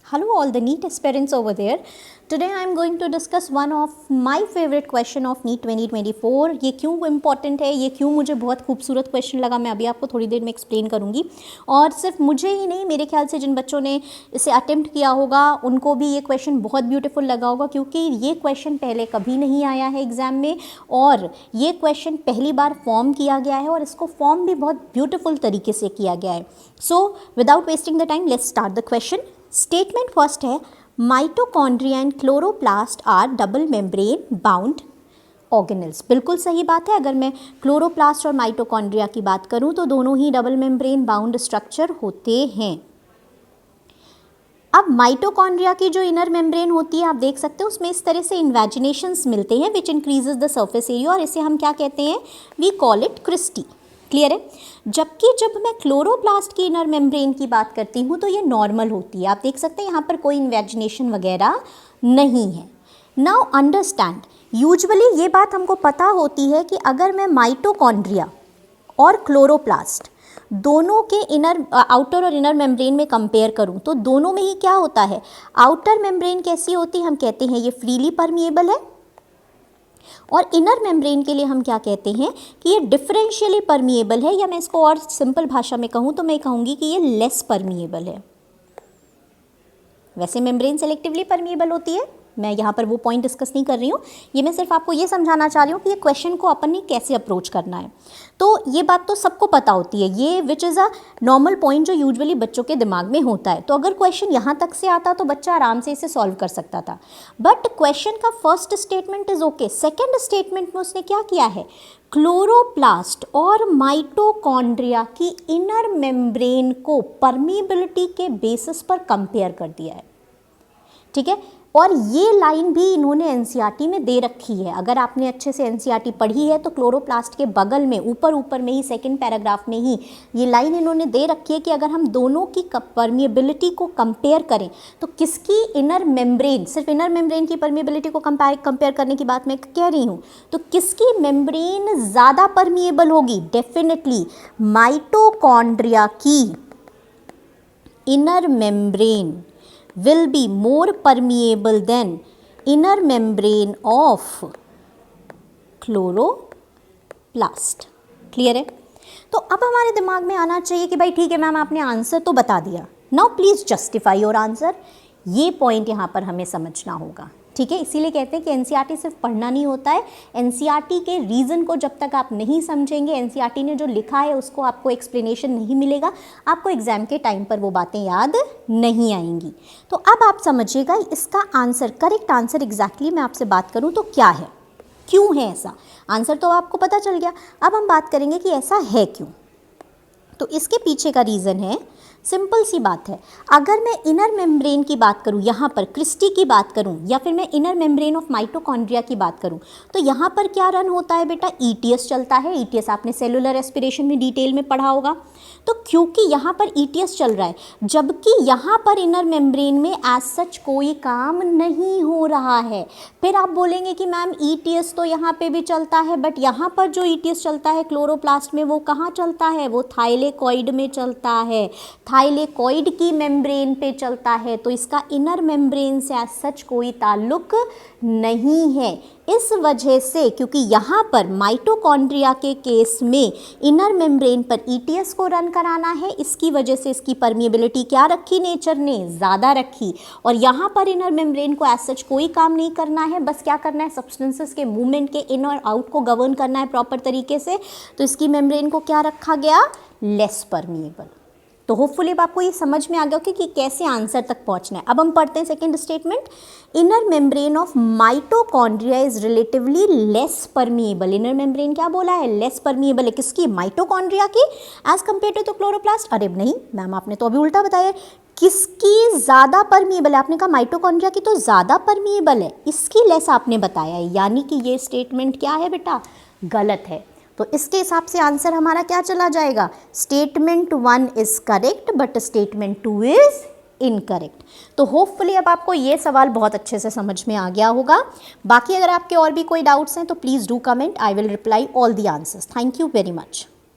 Hello all the NEET aspirants over there. Today I am going to discuss one of my favorite question of NEET 2024. ये क्यों important है, ये क्यों मुझे बहुत खूबसूरत क्वेश्चन लगा, मैं अभी आपको थोड़ी देर में एक्सप्लेन करूँगी। और सिर्फ मुझे ही नहीं, मेरे ख्याल से जिन बच्चों ने इसे अटेम्प्ट किया होगा उनको भी ये क्वेश्चन बहुत ब्यूटीफुल लगा होगा, क्योंकि ये क्वेश्चन पहले कभी नहीं आया है एग्ज़ाम में और ये क्वेश्चन पहली बार फॉर्म किया गया है और इसको फॉर्म भी बहुत ब्यूटीफुल तरीके से किया गया है। So without wasting the time let's start the question. Statement first है, mitochondria and chloroplast are double membrane bound organelles. बिल्कुल सही बात है। अगर मैं क्लोरोप्लास्ट और माइटोकॉन्ड्रिया की बात करूं तो दोनों ही डबल मेम्ब्रेन बाउंड स्ट्रक्चर होते हैं। अब माइटोकॉन्ड्रिया की जो इनर मेम्ब्रेन होती है आप देख सकते हो उसमें इस तरह से इन्वेजिनेशंस मिलते हैं which increases the surface area, और इसे हम क्या कहते हैं, we call it cristae. Clear है। जबकि जब मैं क्लोरोप्लास्ट की इनर मेम्ब्रेन की बात करती हूँ तो ये नॉर्मल होती है। आप देख सकते हैं यहाँ पर कोई इन्वेजिनेशन वगैरह नहीं है। नाउ अंडरस्टैंड, यूजुअली ये बात हमको पता होती है कि अगर मैं माइटोकॉन्ड्रिया और क्लोरोप्लास्ट दोनों के इनर आउटर और इनर मेम्ब्रेन में कंपेयर करूं तो दोनों में ही क्या होता है, आउटर मेम्ब्रेन कैसी होती है, हम कहते हैं ये फ्रीली परमिएबल है, और इनर मेम्ब्रेन के लिए हम क्या कहते हैं कि ये डिफरेंशियली परमिएबल है, या मैं इसको और सिंपल भाषा में कहूँ तो मैं कहूँगी कि ये लेस परमिएबल है। वैसे मेम्ब्रेन सेलेक्टिवली परमिएबल होती है, मैं यहाँ पर वो पॉइंट डिस्कस नहीं कर रही हूँ, ये मैं सिर्फ आपको ये समझाना चाह रही हूँ कि ये क्वेश्चन को अपन ने कैसे अप्रोच करना है। तो ये बात तो सबको पता होती है, ये which is a normal point जो यूजुअली बच्चों के दिमाग में होता है। तो अगर क्वेश्चन यहाँ तक से आता तो बच्चा आराम से इसे सॉल्व कर सकता था। बट क्वेश्चन का first statement is okay, second statement में उसने क्या किया है, क्लोरोप्लास्ट और माइटोकॉन्ड्रिया की इनर मेम्ब्रेन को परमिएबिलिटी के बेसिस पर कंपेयर कर दिया है। ठीक है, और ये लाइन भी इन्होंने एनसीईआरटी में दे रखी है। अगर आपने अच्छे से एनसीईआरटी पढ़ी है तो क्लोरोप्लास्ट के बगल में ऊपर में ही सेकंड पैराग्राफ में ही ये लाइन इन्होंने दे रखी है कि अगर हम दोनों की परमिएबिलिटी को कंपेयर करें तो किसकी इनर मेम्ब्रेन, सिर्फ इनर मेम्ब्रेन की परमिएबिलिटी को कंपेयर करने की बात मैं कह रही हूँ, तो किसकी मेम्ब्रेन ज़्यादा परमिएबल होगी, डेफिनेटली माइटोकॉन्ड्रिया की inner membrane will be more permeable than inner membrane of chloroplast। Clear है। तो अब हमारे दिमाग में आना चाहिए कि भाई ठीक है मैम आपने आंसर तो बता दिया, now please justify your answer. ये पॉइंट यहाँ पर हमें समझना होगा। ठीक है, इसीलिए कहते हैं कि एनसीईआरटी सिर्फ पढ़ना नहीं होता है, एनसीईआरटी के रीज़न को जब तक आप नहीं समझेंगे, एनसीईआरटी ने जो लिखा है उसको आपको एक्सप्लेनेशन नहीं मिलेगा, आपको एग्ज़ाम के टाइम पर वो बातें याद नहीं आएंगी। तो अब आप समझिएगा इसका आंसर, करेक्ट आंसर एग्जैक्टली मैं आपसे बात करूँ तो क्या है, क्यों है ऐसा। आंसर तो आपको पता चल गया, अब हम बात करेंगे कि ऐसा है क्यों। तो इसके पीछे का रीज़न है, सिंपल सी बात है, अगर मैं इनर मेम्ब्रेन की बात करूं, यहाँ पर क्रिस्टी की बात करूं, या फिर मैं इनर मेम्ब्रेन ऑफ माइटोकॉन्ड्रिया की बात करूं, तो यहाँ पर क्या रन होता है बेटा, ईटीएस चलता है। ईटीएस आपने सेलुलर रेस्पिरेशन में डिटेल में पढ़ा होगा। तो क्योंकि यहाँ पर ईटीएस चल रहा है, जबकि यहाँ पर इनर मेम्ब्रेन में एज सच कोई काम नहीं हो रहा है, फिर आप बोलेंगे कि मैम ईटीएस तो यहाँ पे भी चलता है, बट यहाँ पर जो ईटीएस चलता है क्लोरोप्लास्ट में वो कहाँ चलता है, वो थाइलेकॉइड में चलता है, थाइलेकॉइड की मेम्ब्रेन पे चलता है। तो इसका इनर मेम्ब्रेन से एज सच कोई ताल्लुक नहीं है। इस वजह से, क्योंकि यहाँ पर माइटोकॉन्ड्रिया के केस में इनर मेम्ब्रेन पर ईटीएस को रन कराना है, इसकी वजह से इसकी परमिएबिलिटी क्या रखी, नेचर ने ज़्यादा रखी, और यहाँ पर इनर मेम्ब्रेन को एज सच कोई काम नहीं करना है, बस क्या करना है, सब्सटेंसेस के मूवमेंट के इन और आउट को गवर्न करना है प्रॉपर तरीके से। तो इसकी मेम्ब्रेन को क्या रखा गया, लेस परमिएबल। तो होपफुली अब आपको ये समझ में आ गया कि कैसे आंसर तक पहुंचना है। अब हम पढ़ते हैं second statement, inner membrane of mitochondria is relatively less permeable. Inner membrane क्या बोला है, लेस परमिएबल है, किसकी, माइटोकॉन्ड्रिया की, एज कम्पेयर टू क्लोरोप्लास्ट। अरे नहीं मैम आपने तो अभी उल्टा बताया, किसकी ज़्यादा परमिएबल है, आपने कहा माइटोकॉन्ड्रिया की तो ज़्यादा परमिएबल है, इसकी लेस आपने बताया है, यानी कि ये स्टेटमेंट क्या है बेटा, गलत है। तो इसके हिसाब से आंसर हमारा क्या चला जाएगा, statement 1 is correct but statement 2 is incorrect. तो होपफुली अब आपको ये सवाल बहुत अच्छे से समझ में आ गया होगा। बाकी अगर आपके और भी कोई डाउट्स हैं तो please do comment, I will reply all the answers. Thank you very much.